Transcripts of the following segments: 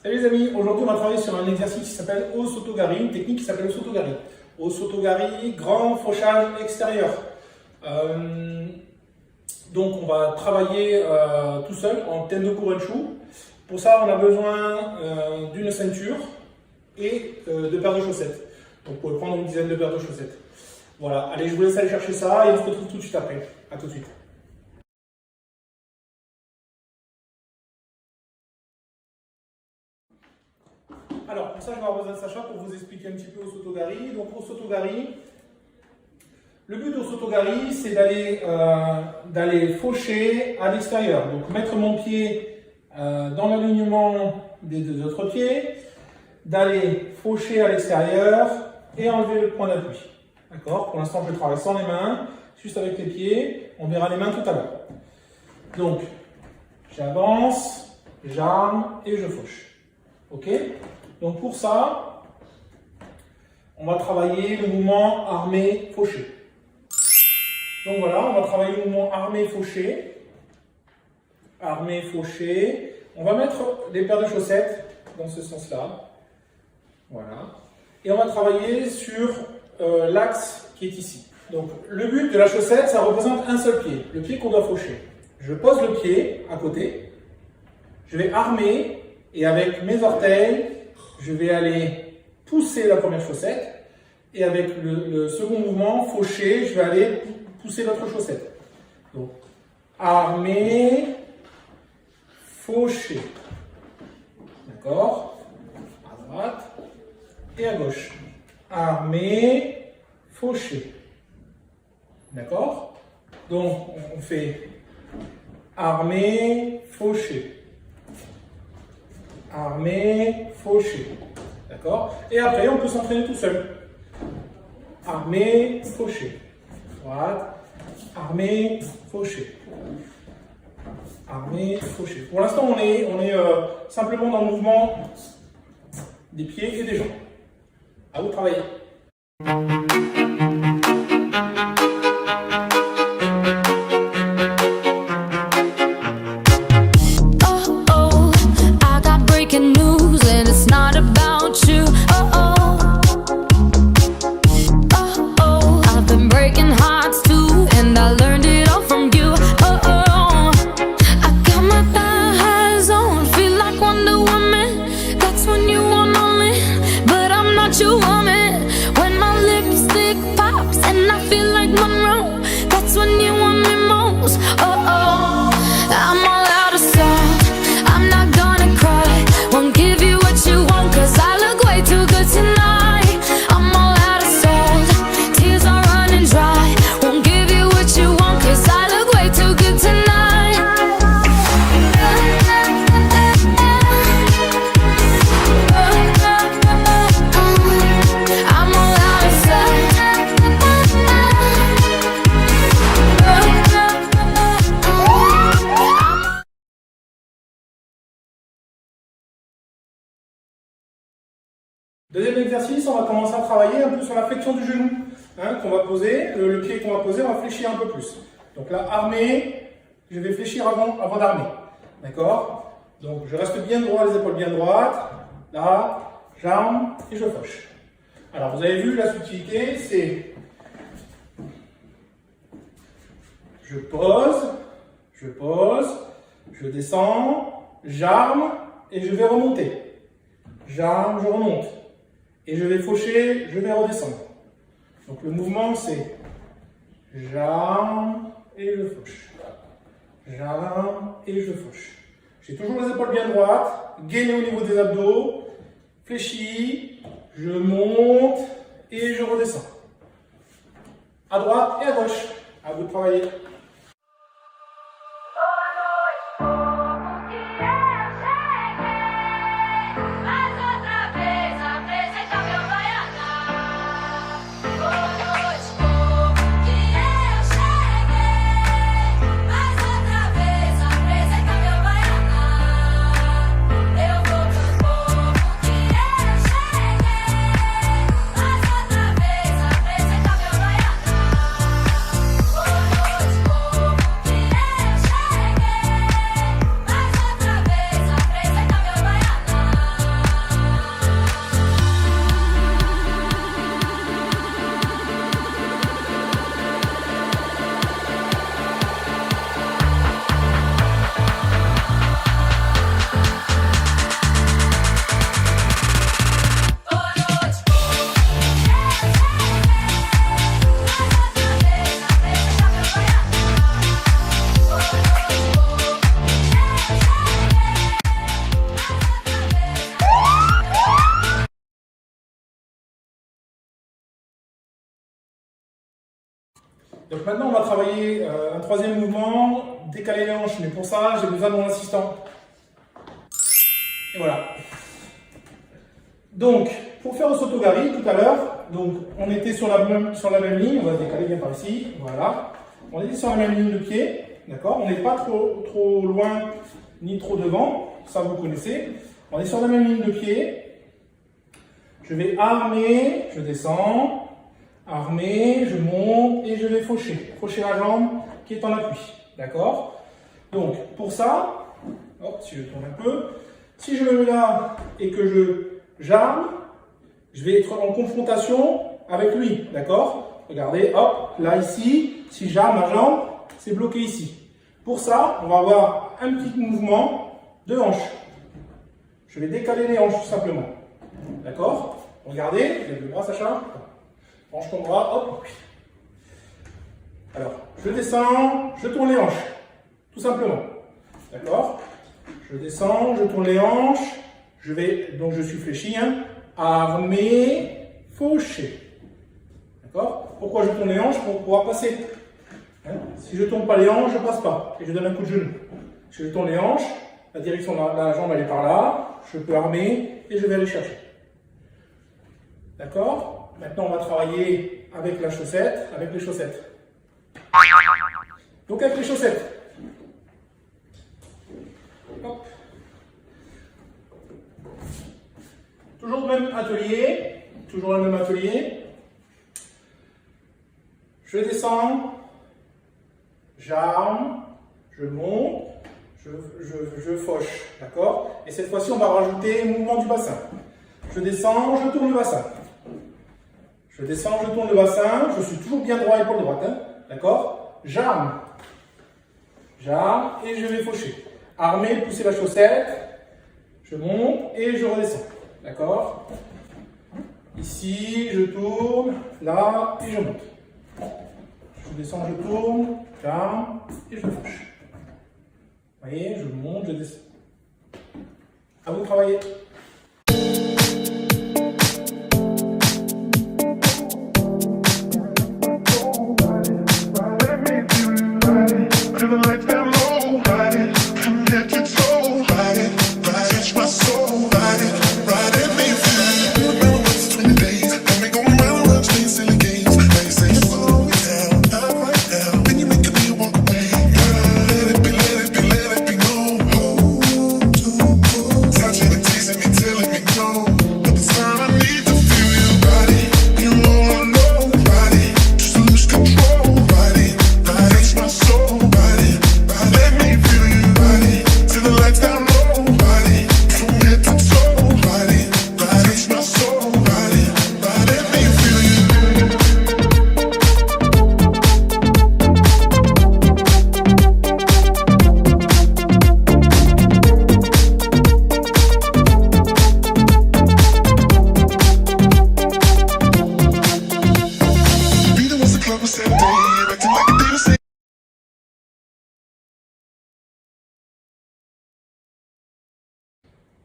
Salut les amis, aujourd'hui on va travailler sur un exercice qui s'appelle Osotogari, une technique qui s'appelle Osotogari. Osotogari, grand fauchage extérieur. Donc on va travailler tout seul en Tendo Kurenchu. Pour ça on a besoin d'une ceinture et de paires de chaussettes. Donc vous pouvez prendre une dizaine de paires de chaussettes. Voilà, allez je vous laisse aller chercher ça et on se retrouve tout de suite après. A tout de suite. Alors, pour ça, je vais avoir besoin de Sacha pour vous expliquer un petit peu Osotogari. Donc, Osotogari, le but d'Osotogari, c'est d'aller faucher à l'extérieur. Donc, mettre mon pied dans l'alignement des deux autres pieds, d'aller faucher à l'extérieur et enlever le point d'appui. D'accord? Pour l'instant, je travaille sans les mains, juste avec les pieds. On verra les mains tout à l'heure. Donc, j'avance, j'arme et je fauche. Ok? Donc pour ça, on va travailler le mouvement armé-fauché. Donc voilà, on va travailler le mouvement armé-fauché. Armé-fauché. On va mettre des paires de chaussettes dans ce sens-là. Voilà. Et on va travailler sur l'axe qui est ici. Donc le but de la chaussette, ça représente un seul pied, le pied qu'on doit faucher. Je pose le pied à côté, je vais armer et avec mes orteils, je vais aller pousser la première chaussette et avec le second mouvement, faucher, je vais aller pousser l'autre chaussette. Donc, armer, faucher. D'accord? À droite et à gauche. Armer, faucher. D'accord? Donc, on fait armer, faucher. Armé, fauché. D'accord? Et après, on peut s'entraîner tout seul. Armé, fauché. Droite. Armé, fauché. Armé, fauché. Pour l'instant, on est simplement dans le mouvement des pieds et des jambes. À vous de travailler. Deuxième exercice, on va commencer à travailler un peu sur la flexion du genou qu'on va poser. Le pied qu'on va poser, on va fléchir un peu plus. Donc là, armé, je vais fléchir avant d'armer. D'accord? Donc je reste bien droit, les épaules bien droites. Là, j'arme et je fauche. Alors vous avez vu, la subtilité, c'est je pose, je descends, j'arme et je vais remonter. J'arme, je remonte. Et je vais faucher, je vais redescendre. Donc le mouvement c'est j'arme et je fauche. J'arme et je fauche. J'ai toujours les épaules bien droites, gainé au niveau des abdos, fléchi, je monte et je redescends. À droite et à gauche. À vous de travailler. Donc maintenant, on va travailler un troisième mouvement, décaler les hanches. Mais pour ça, j'ai besoin de mon assistant. Et voilà. Donc, pour faire le Soto-Gari tout à l'heure, donc on était sur la même ligne. On va se décaler bien par ici. Voilà. On était sur la même ligne de pied. D'accord. On n'est pas trop loin ni trop devant. Ça, vous connaissez. On est sur la même ligne de pied. Je vais armer, je descends, armer, je monte et je vais faucher. Faucher la jambe qui est en appui. D'accord? Donc, pour ça, hop, si je tourne un peu, si je me mets là et que j'arme, je vais être en confrontation avec lui. D'accord? Regardez, hop, là, ici, si j'arme ma jambe, c'est bloqué ici. Pour ça, on va avoir un petit mouvement de hanche. Je vais décaler les hanches tout simplement. D'accord? Regardez, lève le bras, Sacha. Range ton bras, hop. Alors, je descends, je tourne les hanches. Tout simplement. D'accord? Je descends, je tourne les hanches. Donc je suis fléchi. Hein. Armé, fauché. D'accord? Pourquoi je tourne les hanches? Pour pouvoir passer. Hein? Si je ne tourne pas les hanches, je ne passe pas. Et je donne un coup de genou. Si je tourne les hanches, la direction de la jambe elle est par là. Je peux armer et je vais aller chercher. D'accord? Maintenant, on va travailler avec la chaussette, avec les chaussettes. Donc, avec les chaussettes. Hop. Toujours le même atelier. Toujours le même atelier. Je descends. J'arme. Je monte. Je fauche. D'accord? Et cette fois-ci, on va rajouter le mouvement du bassin. Je descends, je tourne le bassin. Je descends, je tourne le bassin. Je suis toujours bien droit, épaule droite. Hein? D'accord? J'arme. J'arme et je vais faucher. Armer, pousser la chaussette. Je monte et je redescends. D'accord? Ici, je tourne. Là, et je monte. Je descends, je tourne. J'arme et je fauche. Vous voyez, je monte, je descends. À vous de travailler.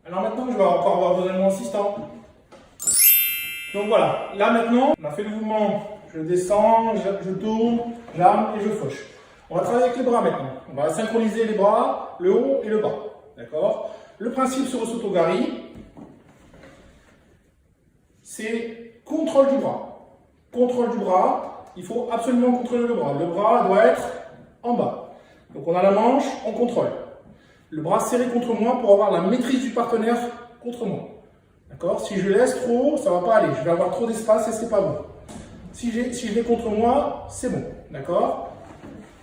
Alors maintenant, je vais encore avoir besoin de mon assistant. Donc voilà, là maintenant, on a fait le mouvement. Je descends, je tourne, j'arme et je fauche. On va travailler avec les bras maintenant. On va synchroniser les bras, le haut et le bas. D'accord? Le principe sur le Soto-Gari, c'est contrôle du bras. Contrôle du bras, il faut absolument contrôler le bras. Le bras doit être en bas. Donc on a la manche, on contrôle. Le bras serré contre moi pour avoir la maîtrise du partenaire contre moi. D'accord? Si je laisse trop, ça ne va pas aller. Je vais avoir trop d'espace et ce n'est pas bon. Si je l'ai contre moi, c'est bon. D'accord?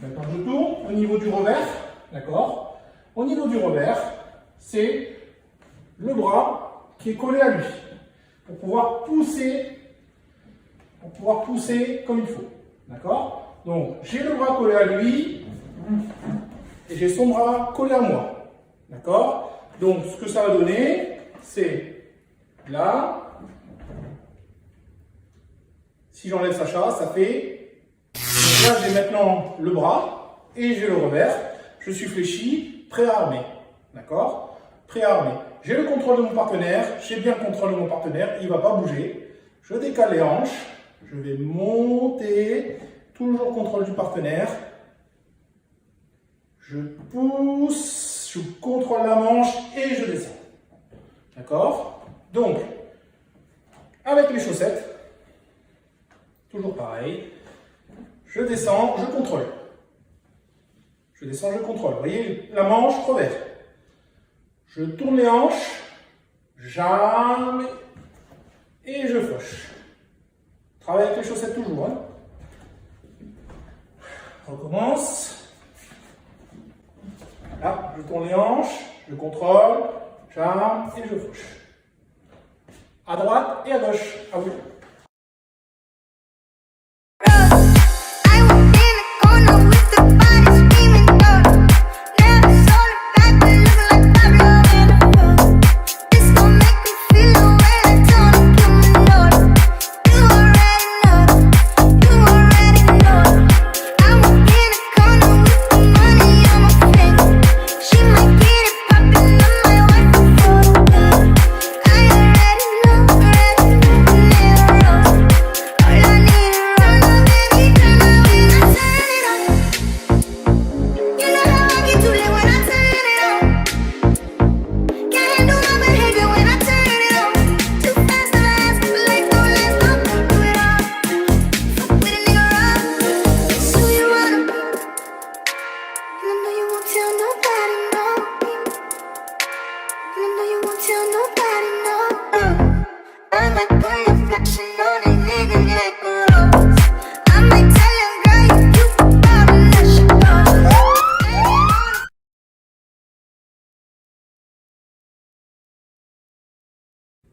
Maintenant, je tourne au niveau du revers. D'accord? Au niveau du revers, c'est le bras qui est collé à lui. Pour pouvoir pousser comme il faut. D'accord? Donc, j'ai le bras collé à lui et j'ai son bras collé à moi. D'accord? Donc, ce que ça va donner, c'est là. Si j'enlève Sacha, ça fait. Donc là, j'ai maintenant le bras et j'ai le revers. Je suis fléchi, prêt à armer. D'accord? Prêt à armer. J'ai le contrôle de mon partenaire. J'ai bien le contrôle de mon partenaire. Il ne va pas bouger. Je décale les hanches. Je vais monter, toujours contrôle du partenaire. Je pousse, je contrôle la manche et je descends. D'accord? Donc, avec les chaussettes, toujours pareil. Je descends, je contrôle. Je descends, je contrôle. Vous voyez, la manche revers. Je tourne les hanches, j'arme et je fauche. Travaille avec les chaussettes toujours. Hein. On recommence. Là, je tourne les hanches, je contrôle, j'arme et je fauche. À droite et à gauche. À vous.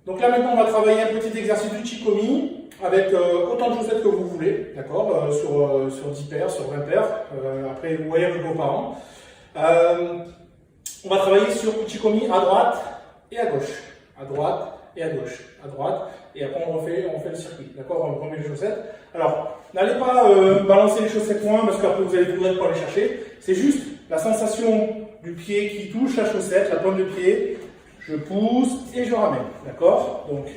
Donc là maintenant on va travailler un petit exercice du Chikomi avec autant de chaussettes que vous voulez, d'accord, sur 10 paires, sur 20 paires, après vous voyez avec vos parents. On va travailler sur Chikomi à droite et à gauche, à droite et à gauche, à droite, et après on refait le circuit, d'accord, on remet les chaussettes. Alors n'allez pas balancer les chaussettes loin parce qu'après vous allez courir pour les chercher, c'est juste la sensation du pied qui touche la chaussette, la pointe de pied. Je pousse et je ramène, d'accord? Donc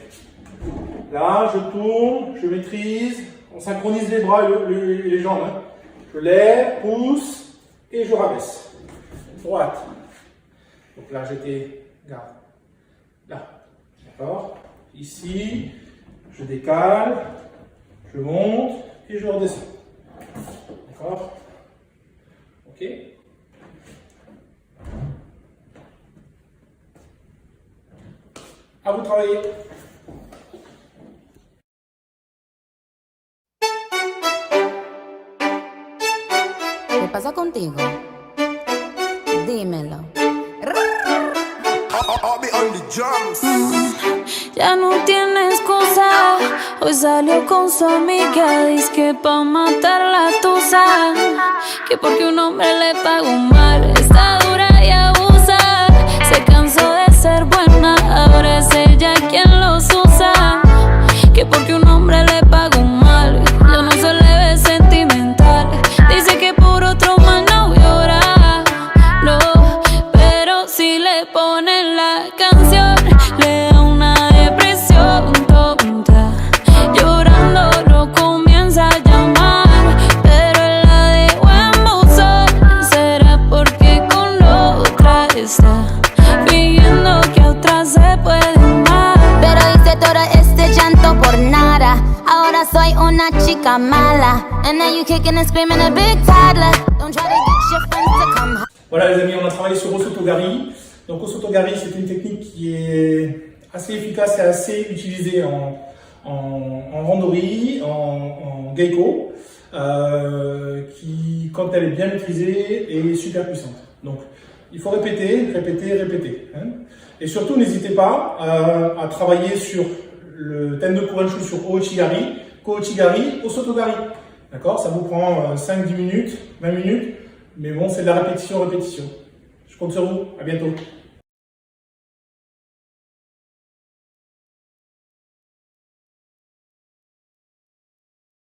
là, je tourne, je maîtrise, on synchronise les bras et les jambes. Hein. Je lève, pousse et je rabaisse. Droite. Donc là, j'étais, regarde, là, d'accord? Ici, je décale, je monte et je redescends. D'accord? Ok? À vous de travailler. ¿Qué pasa contigo? Dímelo. Ya no tiene excusa. Hoy salió con su amiga. Dice que pa' matar la tusa. Que porque un hombre le pagó mal. Está dura y abusa. Se cansó de ser buena. Ahora es ella quien los usa. Que porque un hombre le pagó mal. Ya no se le ve sentimental. Dice que por otro mal no llora. No, pero si le ponen la canción, le da una depresión tonta. Llorando lo comienza a llamar, pero él la dejó en buzón. Será porque con otra está fingiendo que a otra se puede amar. Pero hice todo este llanto por nada. Ahora soy una chica mala. And now you kicking and screaming a big toddler. Don't try to get your friends to come. Voilà les amis, on a travaillé sur Osotogari. Donc Osotogari, c'est une technique qui est assez efficace et assez utilisée en randori, en geiko, qui, quand elle est bien maîtrisée, est super puissante. Donc il faut répéter, répéter, répéter. Hein. Et surtout, n'hésitez pas à travailler sur le thème de Kuranshu sur Ouchigari, Kouchigari, Osotogari. D'accord? Ça vous prend 5-10 minutes, 20 minutes, mais bon, c'est de la répétition, répétition. Je compte sur vous, à bientôt.